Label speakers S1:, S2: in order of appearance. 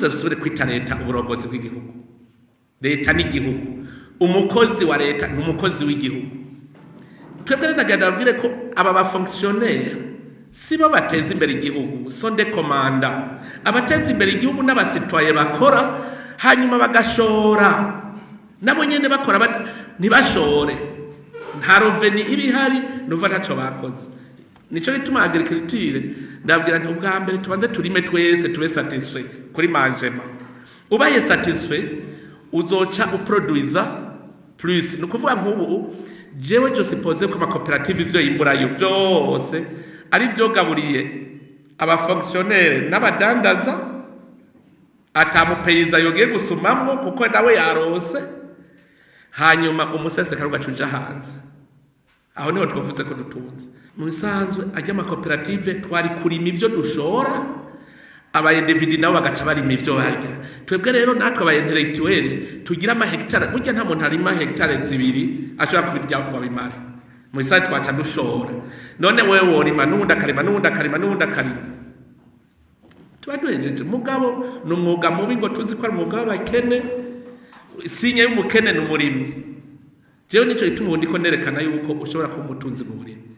S1: ntituze dusubire kwita leta uburongozi bw'igihugu. Leta n'igihugu, umukozi wa leta n'umukozi w'igihugu. Twebwe nagenda babwire ko aba ba fonctionnaire sibo bateza imbere igihugu, sont des commandants. Abateza imbere igihugu n'abasitwaye bakora hanyuma bagashora. Nabo nyene bakora ntibashore. Nta roveni ibihari nuva ntaco bakoze. Nico gituma agriculture ndabwira nti ubwa mbere tubanze turime twese tube satisfait kuri manjema. Ubaye satisfait uzoca uproduiza plus. Nukuvuga nk'ubu jewe je suppose ko amakoperative ivyo yimburayo byose ari vyo gaburiye aba fonctionnaire n'abadandaza atamupeyiza yogiye gusumamwo kuko nawe yarose hanyuma umusesekara ugacuja hanze. Aho niho twavuze ko dutunze. Mu bisanzwe ajya amakoperative twari kurima ivyo dushora, aba individu nabo bagaca barima ivyo barya. Twebwe rero natwe aba intellectuel tugira ama hectare, burya nta muntu arima hectare 2 ashobora kubirya ngo bimare. Mu bisanzwe twaca dushora. None wewe worima n'undi akarima n'undi akarima n'undi akarima. Tuba duhejeje mugabo n'umwuga mubi ngo tuzi ko ari umwuga w'abakene. Sinye y'umukene n'umurimyi. Jewe nico gituma ubundi ko nerekana yuko ushobora kuba umutunzi mu burimyi.